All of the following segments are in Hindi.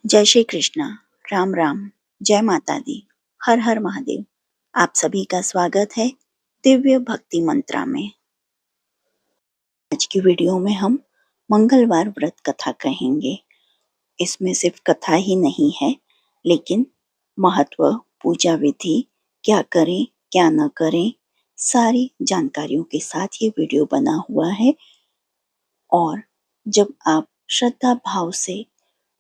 जय श्री कृष्णा, राम राम, जय माता दी, हर हर महादेव। आप सभी का स्वागत है दिव्य भक्ति मंत्रा में। आज की वीडियो में हम मंगलवार व्रत कथा कहेंगे। इसमें सिर्फ कथा ही नहीं है, लेकिन महत्व, पूजा विधि, क्या करें क्या न करें, सारी जानकारियों के साथ ये वीडियो बना हुआ है। और जब आप श्रद्धा भाव से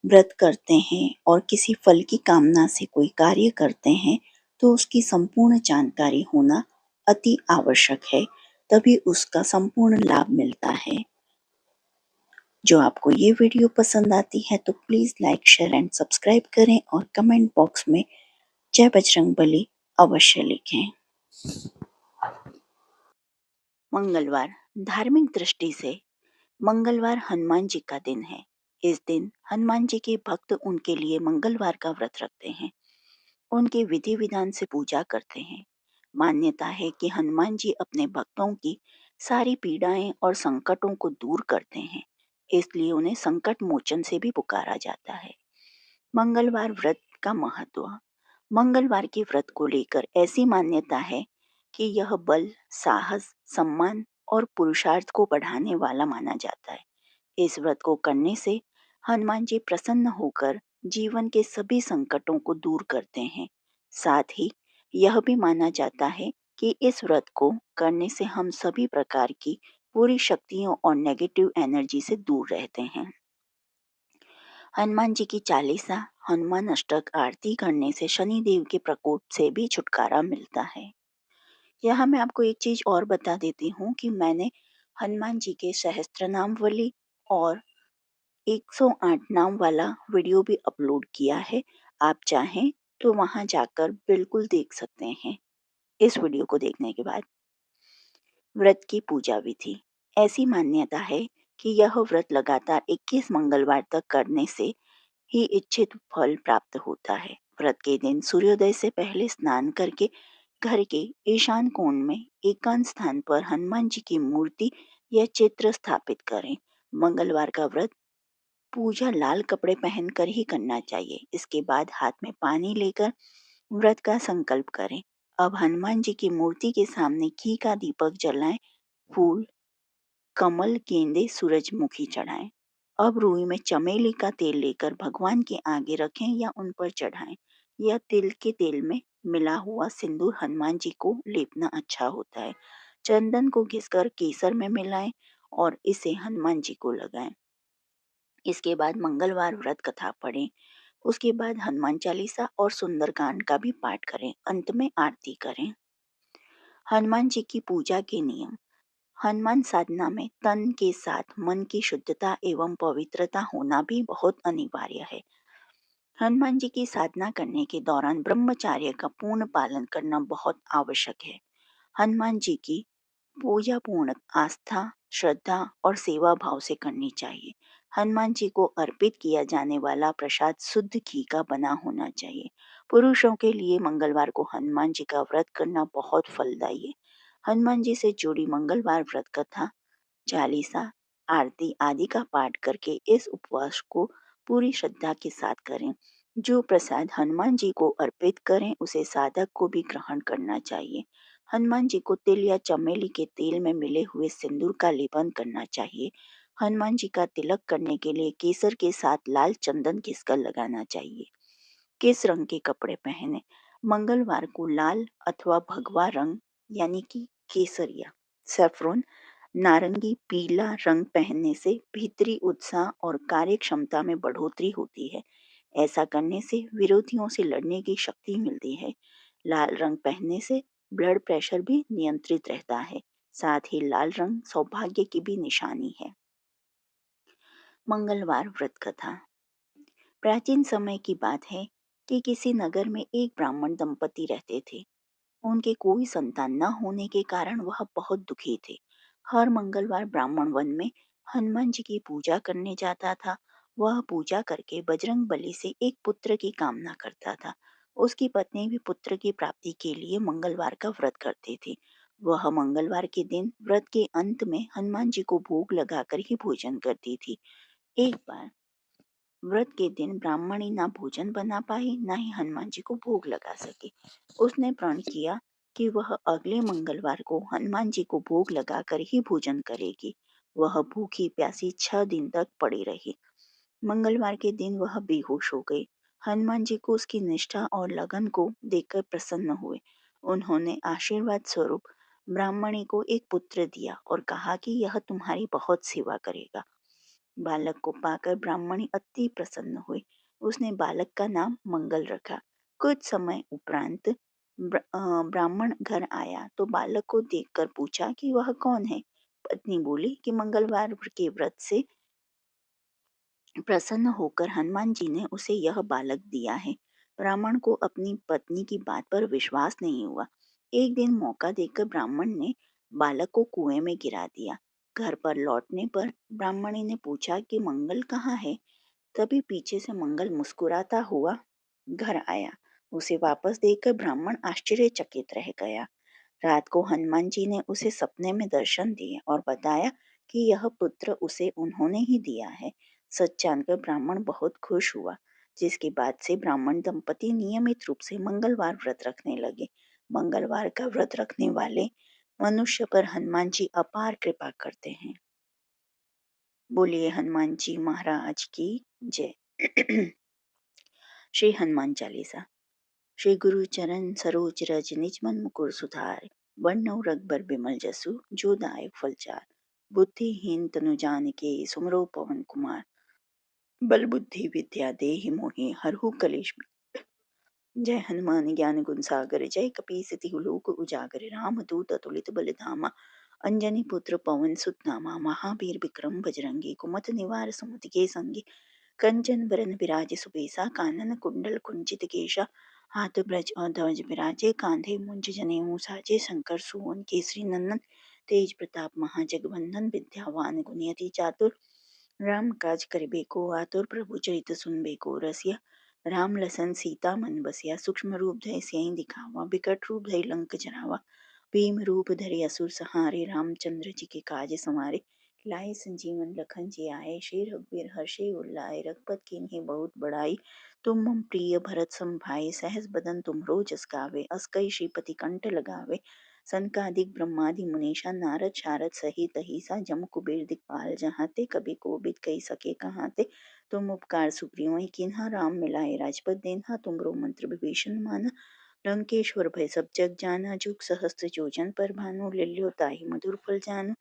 व्रत करते हैं और किसी फल की कामना से कोई कार्य करते हैं, तो उसकी संपूर्ण जानकारी होना अति आवश्यक है, तभी उसका संपूर्ण लाभ मिलता है। जो आपको ये वीडियो पसंद आती है तो please like, share and subscribe करें और कमेंट बॉक्स में जय बजरंगबली अवश्य लिखें। मंगलवार धार्मिक दृष्टि से मंगलवार हनुमान जी का दिन है। इस दिन हनुमान जी के भक्त उनके लिए मंगलवार का व्रत रखते हैं, उनके विधि विधान से पूजा करते हैं। मान्यता है कि हनुमान जी अपने भक्तों की सारी पीड़ाएं और संकटों को दूर करते हैं, इसलिए उन्हें संकट मोचन से भी पुकारा जाता है। मंगलवार व्रत का महत्व। मंगलवार के व्रत को लेकर ऐसी मान्यता है कि यह बल, साहस, सम्मान और पुरुषार्थ को बढ़ाने वाला माना जाता है। इस व्रत को करने से हनुमान जी प्रसन्न होकर जीवन के सभी संकटों को दूर करते हैं। साथ ही यह भी माना जाता है कि इस व्रत को करने से हम सभी प्रकार की बुरी शक्तियों और नेगेटिव एनर्जी से दूर रहते हैं। हनुमान जी की चालीसा, हनुमान अष्टक आरती करने से शनि देव के प्रकोप से भी छुटकारा मिलता है। यहाँ मैं आपको एक चीज और बता देती हूँ कि मैंने हनुमान जी के सहस्त्रनामावली और 108 नाम वाला वीडियो भी अपलोड किया है। आप चाहें तो वहां जाकर बिल्कुल देख सकते हैं। इस वीडियो को देखने के बाद व्रत की पूजा विधि। ऐसी मान्यता है कि यह व्रत लगातार 21 मंगलवार तक करने से ही इच्छित फल प्राप्त होता है। व्रत के दिन सूर्योदय से पहले स्नान करके घर के ईशान कोण में एकांत स्थान पर हनुमान जी की मूर्ति या चित्र स्थापित करें। मंगलवार का व्रत पूजा लाल कपड़े पहनकर ही करना चाहिए। इसके बाद हाथ में पानी लेकर व्रत का संकल्प करें। अब हनुमान जी की मूर्ति के सामने घी का दीपक जलाएं, फूल, कमल, गेंदे, सूरजमुखी चढ़ाएं। अब रूई में चमेली का तेल लेकर भगवान के आगे रखें या उन पर चढ़ाएं। या तिल के तेल में मिला हुआ सिंदूर हनुमान जी को लेपना अच्छा होता है। चंदन को घिसकर केसर में मिलाएं और इसे हनुमान जी को लगाएं। इसके बाद मंगलवार व्रत कथा पढ़ें। उसके बाद हनुमान चालीसा और सुंदरकांड का भी पाठ करें। अंत में आरती करें। हनुमान जी की पूजा के नियम। हनुमान साधना में तन के साथ मन की शुद्धता एवं पवित्रता होना भी बहुत अनिवार्य है। हनुमान जी की साधना करने के दौरान ब्रह्मचर्य का पूर्ण पालन करना बहुत आवश्यक है। हनुमान जी की पूजा पूर्ण आस्था, श्रद्धा और सेवा भाव से करनी चाहिए। हनुमान जी को अर्पित किया जाने वाला प्रसाद शुद्ध घी का बना होना चाहिए। पुरुषों के लिए मंगलवार को हनुमान जी का व्रत करना बहुत फलदायी है। हनुमान जी से जुड़ी मंगलवार व्रत कथा, चालीसा, आरती आदि का पाठ करके इस उपवास को पूरी श्रद्धा के साथ करें। जो प्रसाद हनुमान जी को अर्पित करें उसे साधक को भी ग्रहण करना चाहिए। हनुमान जी को तिल या चमेली के तेल में मिले हुए सिंदूर का लेपन करना चाहिए। हनुमान जी का तिलक करने के लिए केसर के साथ लाल चंदन घिसकर लगाना चाहिए। किस रंग के कपड़े पहने? मंगलवार को लाल अथवा भगवा रंग यानी कि केसरिया, सैफरन, नारंगी, पीला रंग पहनने से भीतरी उत्साह और कार्य क्षमता में बढ़ोतरी होती है। ऐसा करने से विरोधियों से लड़ने की शक्ति मिलती है। लाल रंग पहनने से ब्लड प्रेशर भी नियंत्रित रहता है। साथ ही लाल रंग सौभाग्य की भी निशानी है। मंगलवार व्रत कथा। प्राचीन समय की बात है कि किसी नगर में एक ब्राह्मण दंपति रहते थे। उनके कोई संतान न होने के कारण वह बहुत दुखी थे। हर मंगलवार ब्राह्मण वन में हनुमान जी की पूजा करने जाता था। वह पूजा करके बजरंग बली से एक पुत्र की कामना करता था। उसकी पत्नी भी पुत्र की प्राप्ति के लिए मंगलवार का व्रत करती थी। वह मंगलवार के दिन व्रत के अंत में हनुमान जी को भोग लगाकर ही भोजन करती थी। एक बार व्रत के दिन ब्राह्मणी ना भोजन बना पाई, ना ही हनुमान जी को भोग लगा सकी। उसने प्रण किया कि वह अगले मंगलवार को हनुमान जी को भोग लगाकर ही भोजन करेगी। वह भूखी प्यासी 6 दिन तक पड़ी रही। मंगलवार के दिन वह बेहोश हो गई। हनुमान जी को उसकी निष्ठा और लगन को देखकर प्रसन्न हुए। उन्होंने आशीर्वाद स्वरूप ब्राह्मणी को एक पुत्र दिया और कहा कि यह तुम्हारी बहुत सेवा करेगा। बालक को पाकर ब्राह्मणी अति प्रसन्न हुई। उसने बालक का नाम मंगल रखा। कुछ समय उपरांत ब्राह्मण घर आया तो बालक को देखकर पूछा कि वह कौन है। पत्नी बोली कि मंगलवार के व्रत से प्रसन्न होकर हनुमान जी ने उसे यह बालक दिया है। ब्राह्मण को अपनी पत्नी की बात पर विश्वास नहीं हुआ। एक दिन मौका देखकर ब्राह्मण ने बालक को कुएं में गिरा दिया। घर पर लौटने पर ब्राह्मणी ने पूछा कि मंगल कहाँ है। तभी पीछे से मंगल मुस्कुराता हुआ घर आया। उसे वापस देखकर ब्राह्मण आश्चर्यचकित रह गया। रात को हनुमान जी ने उसे सपने में दर्शन दिए और बताया कि यह पुत्र उसे उन्होंने ही दिया है। सच जानकर ब्राह्मण बहुत खुश हुआ, जिसके बाद से ब्राह्मण दंपति नियमित रूप से मंगलवार व्रत रखने लगे। मंगलवार का व्रत रखने वाले मनुष्य पर हनुमान जी अपार कृपा करते हैं। बोलिए हनुमान जी महाराज की जय। श्री हनुमान चालीसा। श्री गुरु चरण सरोज रज निज मन मुकुर सुधार। बरनउँ रघुबर बिमल जसु जो दायक फल चार। बुद्धिहीन तनु जानिके सुमिरौ पवन कुमार। बल बुद्धि विद्या देहि मोहि हरहु कलेश। जय हनुमान ज्ञान गुण सागर जय कपीस तिहु लोक उजागर। राम दूत अतुलित बल धामा। अंजनी पुत्र पवन सुत नामा। महावीर विक्रम बजरंगी कुमति निवार सुमति के संगी। कंचन बरन विराज सुबेसा कानन कुंडल कुंचित केशा। हाथ ब्रज और ध्वज विराजे कांधे मुंज जनेऊ साजे। शंकर सुवन केसरी नंदन तेज प्रताप महाजगवंदन। विद्यावान गुणियति चातुर राम काज करिबे को आतुर। प्रभु चरित सुनबे को रसिया। राम लसन सीता मन बसिया। सूक्ष्म रूप धरि सियहि दिखावा बिकट रूप धरि लंक जरावा। भीम रूप धरि असुर संहारे रामचंद्र जी के काज संवारे। लाए संजीवन लखन जी आए श्री रघुवीर हर्षि उर लाए। रघुपत कीन्ही बहुत बड़ाई तुम मम प्रिय भरत सम भाई। सहस बदन तुमरो जस गावे अस कई श्रीपति कंठ लगावे। सनकादिक ब्रह्मादि मुनीषा नारद शारद सहित अहिसा। जम कुबेर दिखपाल जहाते कबि कोबिद कहि सके कहाते। तुम उपकार सुग्रीव कीन्हा राम मिलाए राजपद देन्हा। तुमरो मंत्र विभीषण माना लंकेश्वर भय सब जग जाना। जुग सहस्त्र जोजन पर भानु लील्यो ताहि मधुर फल जानु।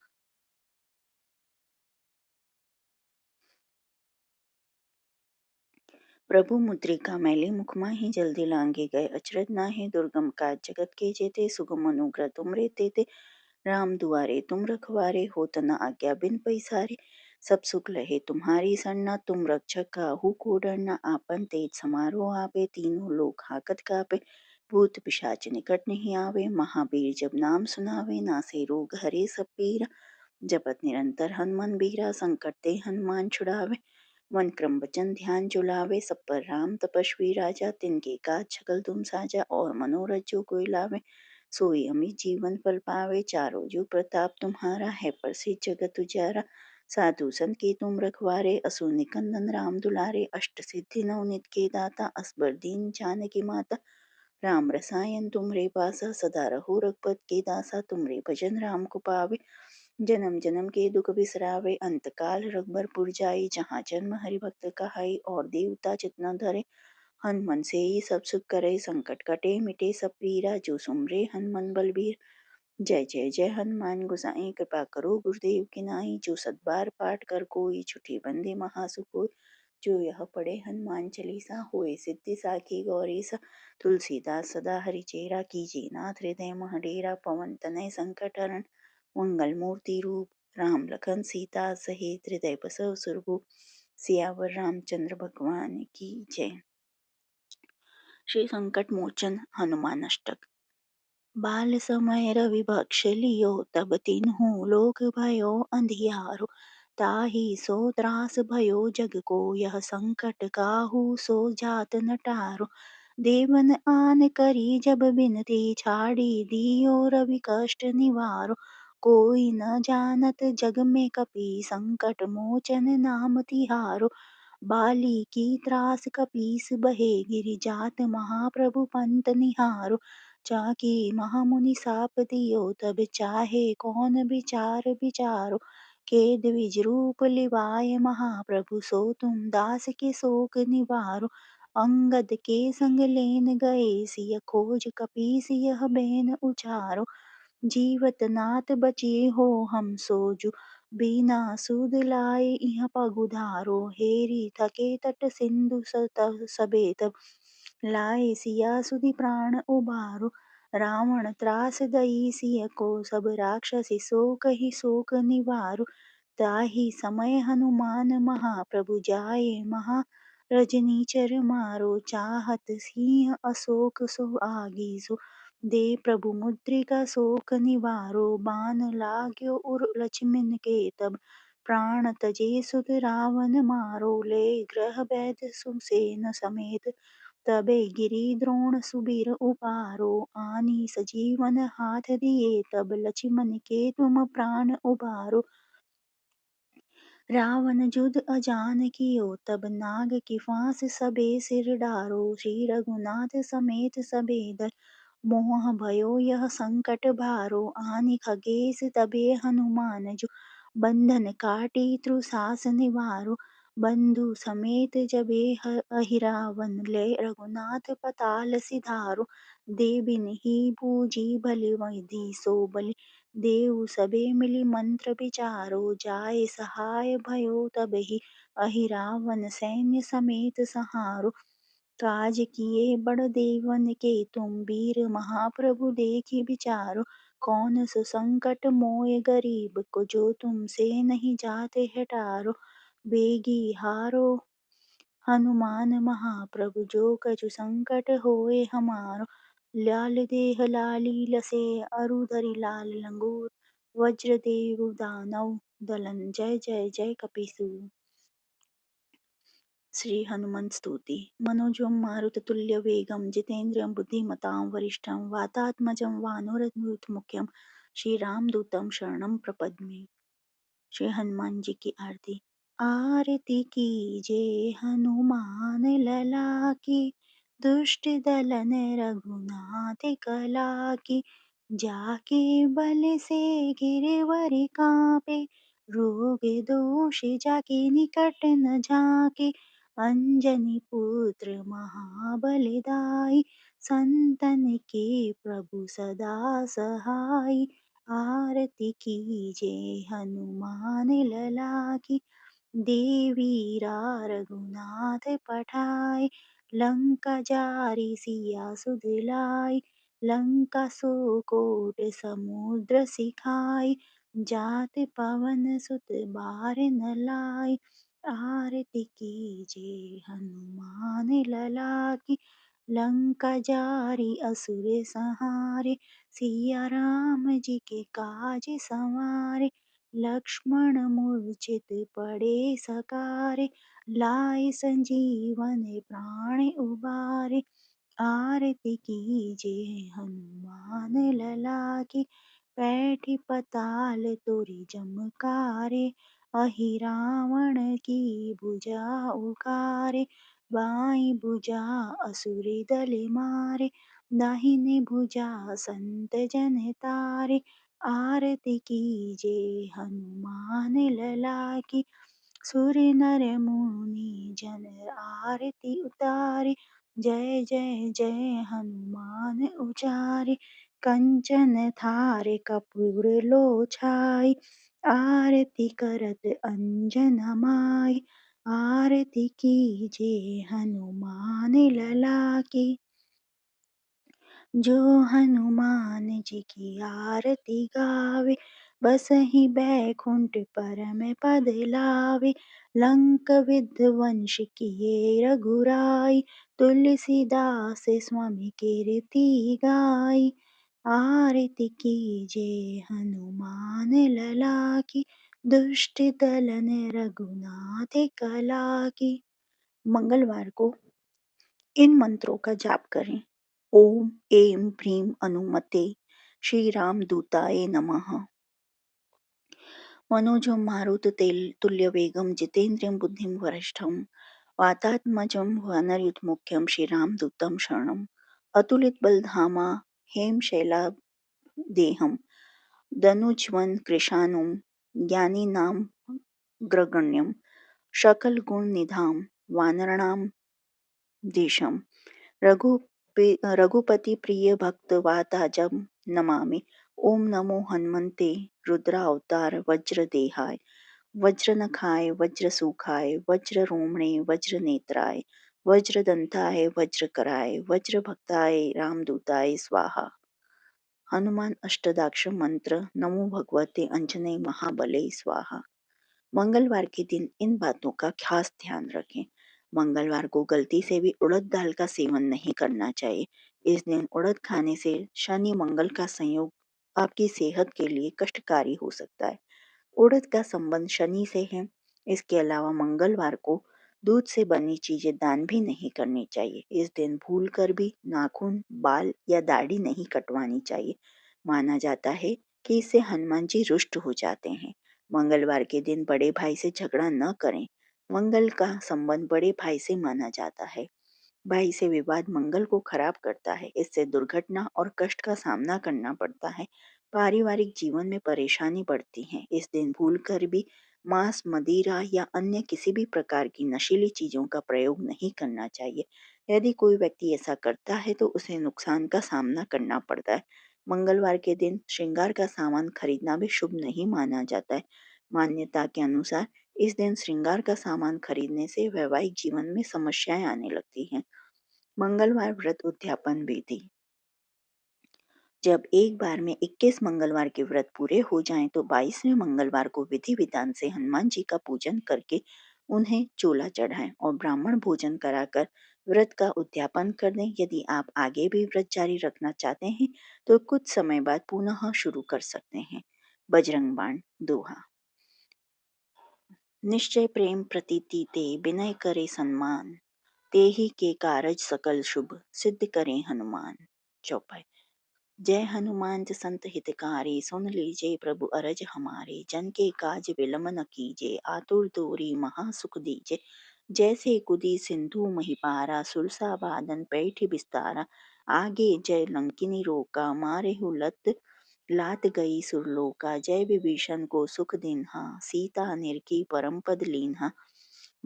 प्रभु मुद्रिका मैली मुख माहि जल्दी लांघे गए। अचरज नाहि दुर्गम काज जगत के जेते। सुगम अनुग्रह तुमरे तेते। राम दुआरे तुम रखवारे होत न आज्ञा बिन पैसारे। सब सुख लहे तुम्हारी सरना तुम रक्षक काहू को डरना। आपन तेज समारोह आपे तीनों लोक हाकत कापे। भूत पिशाच निकट नहीं आवे महावीर जब नाम सुनावे। नासे रोग हरे सब पीरा जपत निरंतर हनुमान बीरा। संकट ते हनुमान छुड़ावे मन क्रम वचन ध्यान जो लावे। सब पर राम तपस्वी राजा तिनके काज सकल तुम साजा। और मनोरथ जो कोई लावे सोई अमित जीवन फल पावे। चारों जुग प्रताप तुम्हारा है प्रसिद्ध जगत उजारा। साधु संत के तुम रखवारे असुर निकंदन राम दुलारे। अष्ट सिद्धि नवनित के दाता असबर दीन जानकी माता। राम रसायन तुमरे पासा सदा रहो रघुपत के दासा। तुमरे भजन राम को पावे जन्म जन्म के दुख बिसरावे। अंत काल रघुबर पुर जाई जहाँ जन्म हरि भक्त कहाई। और देवता चितना धरे हनुमन से ही सब सुख करे। संकट कटे मिटे सब पीरा जो सुमरे हनुमन बलबीर। जय जय जय हनुमान गोसाई कृपा करो गुरुदेव की नाई। जो सत बार पाठ कर कोई छुटी बंदे महासुख होय। जो यह पढ़े हनुमान चालीसा होए सिद्धि साखी गौरीसा। तुलसीदास सदा हरिचेरा कीजिए नाथ हृदय मह डेरा। पवन तनय संकट हरण मंगल मूर्ति रूप। राम लखन सीता सहित हृदय बसव सुरभूप। सियावर रामचंद्र भगवान की जय। श्री संकट मोचन हनुमान अष्टक। बाल समय रवि बक्ष लियो तब तिन्हु लोक भयो अंधियारो। ताहि सो त्रास भयो जग को यह संकट काहू सो जात न टारो। देवन आन करी जब बिनती छाड़ी दियो रवि कष्ट निवारो। कोई न जानत जग में कपि संकट मोचन नाम तिहारो। बाली की त्रास कपीस बहे गिरि जात महाप्रभु पंत निहारो। जाकी महामुनि साप दियो तब चाहे कौन विचार विचारो। के द्विज रूप लिवाय महाप्रभु सो तुम दास के शोक निवारो। अंगद के संग लेन गए सिय खोज कपीस यह बैन उचारो। जीवत नाथ बचे हो हम सोजु बिना सुध लाए इह पगुधारो। हेरी थके तट सिंधु सቤत लाए सिया सुधि प्राण उबारो। रावण त्रास दई सिय को सब राक्षसी सो कहि शोक निवारो। ताहि समय हनुमान महाप्रभु जाए महा रजनीचर मारो। चाहत सिंह अशोक सो आगीसो दे प्रभु मुद्रिका शोक निवारो। बान लाग्यो उर लक्ष्मण के तब प्राण तजे सुत रावण मारो। ले ग्रह बैद सुसेन समेत तबे गिरि द्रोण सुबीर उबारो। आनी सजीवन हाथ दिए तब लक्ष्मण के तुम प्राण उबारो। रावण जुध अजान कियो तब नाग की फांस सबे सिर डारो। श्री रघुनाथ समेत सबे दल मोह भयो यह संकट भारो। आनि खगेश तबे हनुमान जो बंधन काटी तृषास निवारो। बंधु समेत जबे अहिरावन ले रघुनाथ पताल सिधारो। देबिन ही बूझी भली विधि सो बलि देव सबे मिली मंत्र विचारो। जाय सहाय भयो तबहि अहिरावन सैन्य समेत सहारो। काज किए बड़ देवन के तुम वीर महाप्रभु देखि विचारो। कौन सो संकट मोय गरीब को जो तुमसे नहीं जाते हटारो। बेगी हारो हनुमान महाप्रभु जो कछु संकट होए हमारो। लाल देह लाली लसे अरुधरि लाल लंगूर वज्र देव दानव दलन जय जय जय कपीसु। श्री हनुमंत स्तुति। मनोजवं मारुततुल्यवेगं जितेन्द्रियं बुद्धिमतां वरिष्ठं वातात्मजं वानरयूथमुख्यं श्री रामदूतं शरणं प्रपद्ये। श्री हनुमान जी की आरती। आरती कीजे हनुमान लला की दुष्ट दलन रघुनाथ कला की। जाके बल से गिरवर कांपे रोग दोष जाके निकट न झाके। अंजनी पुत्र महाबलदाई संतन के प्रभु सदा सहाई। आरती कीजे हनुमान लला की। देवीरा रघुनाथ पठाए लंका जारी सिया सुदिलाई। लंका सो कोट समुद्र सिखाई जात पवन सुत बार न लाई। आरती कीजे हनुमान लला की। लंका जारी असुर संहारे सिया राम जी के काज संवारे। लक्ष्मण मूर्छित पड़े सकारे लाए संजीवन प्राण उबारे। आरती कीजे हनुमान लला की। पैठी पताल तोरी जमकारे अहि रावण की भुजा उखारे। बाई भुजा असुर दल मारे दाहिने भुजा संत जन तारे। आरती कीजे हनुमान लला की। सुर नर मुनि जन आरती उतारे जय जय जय हनुमान उचारे। कंचन थारे कपूर लो छाई आरती करत अंजन माई। आरती कीजे हनुमान लला की। जो हनुमान जी की आरती गावे बसहि बैकुंठ परम पद लावे। लंक विध्वंस किए रघुराई तुलसीदास स्वामी कीर्ति गाई। आरती कीजे हनुमान लला की। दुष्ट दलन रघुनाथ कला की। मंगलवार को इन मंत्रों का जाप करें। ओम ऐं ह्रीं हनुमते श्री राम दूताय नमः। मनोजं मारुततुल्यवेगं जितेन्द्रियं बुद्धिं वरिष्ठं वातात्मजं वानरयूथमुख्यं श्रीरामदूतं शरणम् अतुलितबलधामा हेमशैलादेहं दनुज्वन कृशानुं ज्ञानिनामग्रगण्यं सकलगुणनिधां वानराणां धीशं रघुपतिप्रियभक्तवाताजं नमामि। ओम नमो हनुमते रुद्रावतार वज्रदेहाय वज्रनखाय वज्रसुखाय वज्ररोमणे वज्रनेत्राय वज्रदंताय वज्रकराय वज्रभक्ताय रामदूताय स्वाहा। हनुमान अष्टदाक्ष मंत्र। नमो भगवते अंजने महाबले स्वाहा। मंगलवार के दिन इन बातों का खास ध्यान रखें। मंगलवार को गलती से भी उड़द दाल का सेवन नहीं करना चाहिए। इस दिन उड़द खाने से शनि मंगल का संयोग आपकी सेहत के लिए कष्टकारी हो सकता है। उड़द का संबंध शनि से है। इसके अलावा मंगलवार को दूध से बनी चीजें दान भी नहीं करनी चाहिए। इस दिन भूल कर भी नाखून, बाल या दाढ़ी नहीं कटवानी चाहिए। माना जाता है कि इससे हनुमान जी रुष्ट हो जाते हैं। मंगलवार के दिन बड़े भाई से झगड़ा न करें। मंगल का संबंध बड़े भाई से माना जाता है। भाई से विवाद मंगल को खराब करता है। इससे दुर्घटना और कष्ट का सामना करना पड़ता है। पारिवारिक जीवन में परेशानी बढ़ती है। इस दिन भूल कर भी मांस, मदिरा या अन्य किसी भी प्रकार की नशीली चीजों का प्रयोग नहीं करना चाहिए। यदि कोई व्यक्ति ऐसा करता है तो उसे नुकसान का सामना करना पड़ता है। मंगलवार के दिन श्रृंगार का सामान खरीदना भी शुभ नहीं माना जाता है। मान्यता के अनुसार इस दिन श्रृंगार का सामान खरीदने से वैवाहिक जीवन में समस्याएं आने लगती हैं। मंगलवार व्रत उद्यापन विधि। जब एक बार में 21 मंगलवार के व्रत पूरे हो जाएं तो 22वें मंगलवार को विधि विधान से हनुमान जी का पूजन करके उन्हें चोला चढ़ाएं और ब्राह्मण भोजन कराकर व्रत का उद्यापन कर दें। यदि आप आगे भी व्रत जारी रखना चाहते हैं तो कुछ समय बाद पुनः शुरू कर सकते हैं। बजरंग बाण दोहा। निश्चय प्रेम प्रतीति ते विनय करे सम्मान, तेहि के कारज सकल शुभ सिद्ध करें हनुमान। चौपाई। जय हनुमान संत हितकारी, सुन लीजिए प्रभु अरज हमारे। जन के काज विलम्ब न कीजिए, आतुर तोरी महा सुख दीजिए। जैसे कुदी सिंधु महिपारा, सुरसा बादन पैठ बिस्तारा। आगे जय लंकिनी रोका, मारे लत लात गई सुरलोका। जय विभीषण को सुख दिन्हा, सीता निरखी परम पद लीन्हा।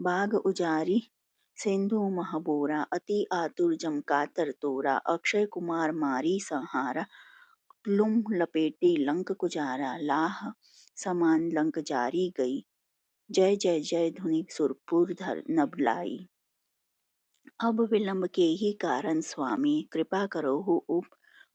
बाग उजारी सिंधु महबोरा, अति आतुर जम कातर तोरा। अक्षय कुमार मारी संहारा, लुम लपेटी लंक कुजारा। लाह समान लंक जारी गई, जय जय जय धुनि सुरपुर धर नभ लाई। अब विलंब के ही कारण स्वामी, कृपा करो हो उप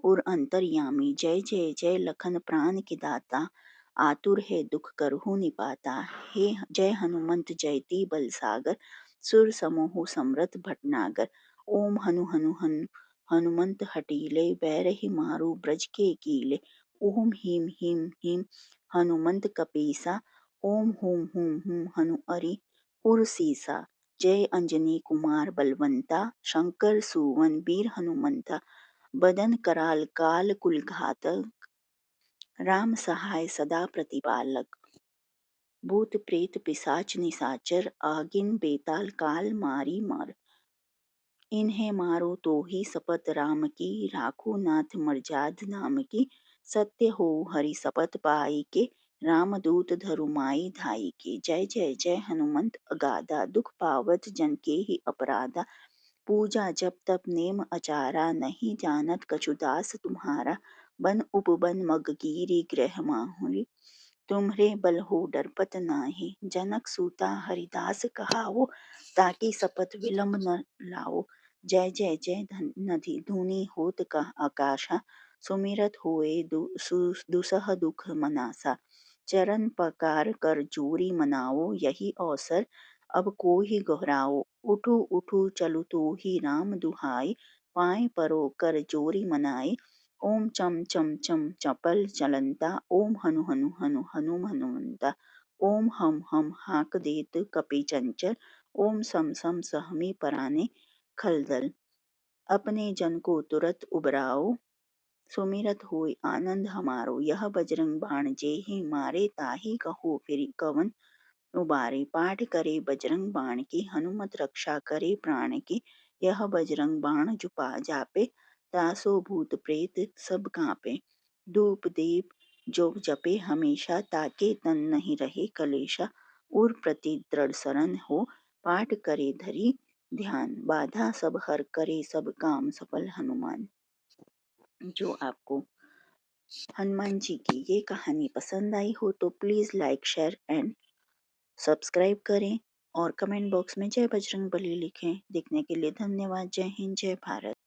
और अंतर्यामी। जय जय जय लखन प्राण के दाता, आतुर है दुख करहु निपाता। हे जय हनुमंत जयति बल सागर, सुर समूह समरथ भटनागर। ओम हनु हनु हनु हनुमंत हटीले, बैरहि मारू ब्रज के कीले। ओम हीम हीम हीम हनुमंत कपीसा, ओम हुम हुम हुम हनु अरि उर सीसा। जय अंजनी कुमार बलवंता, शंकर सुवन वीर हनुमंता। बदन कराल काल कुल घातक, राम सहाय सदा प्रतिपालक। भूत प्रेत पिशाच निशाचर, आगिन बेताल काल मारी मार। इन्हें मारो तो ही शपथ राम की, राखो नाथ मर्याद नाम की। सत्य हो हरि शपथ पाई के, रामदूत धरुमाई धाई के। जय जय जय हनुमंत अगाधा, दुख पावत जन के ही अपराधा। पूजा जप तप नेम अचारा, नहीं जानत कछुदास तुम्हारा। बन उपबन मग कीरी ग्रह माहुरी, तुम्हरे बल हो डरपत नाही। जनक सूता हरिदास कहावो, ताकि शपथ विलंब न लाओ। जय जय जय नदी धुनि होत कह आकाशा, सुमिरत होए दुसह दुख मनासा। चरण पकार कर जोरी मनाओ, यही अवसर अब को ही गहराओ। उठू उठू चलु तो ही राम दुहाई, पाए परो कर जोरी मनाई। ओम चम चम चम चपल चलंता, ओम हनु हनु हनु हनुम हनुमंता। ओम हम हम हाक देत कपि चंचल, ओम सम सम सहमी पराने खलदल। अपने जन को तुरत उबराओ, सुमिरत होय आनंद हमारो, यह बजरंग बाण जेहि मारे ताहि कहो फिर कवन उबारे। पाठ करे बजरंग बाण की, हनुमत रक्षा करे प्राण की। यह बजरंग बाण जुपा जापे, तासो भूत प्रेत सब कांपे। धूप दीप जो जपे हमेशा, ताके तन नहीं रहे कलेशा। उर प्रति दृढ़ शरण हो, पाठ करे धरी ध्यान। बाधा सब हर करे सब काम सफल हनुमान। जो आपको हनुमान जी की ये कहानी पसंद आई हो तो please like share and subscribe करें और कमेंट बॉक्स में जय बजरंग बली लिखें। देखने के लिए धन्यवाद। जय हिंद, जय भारत।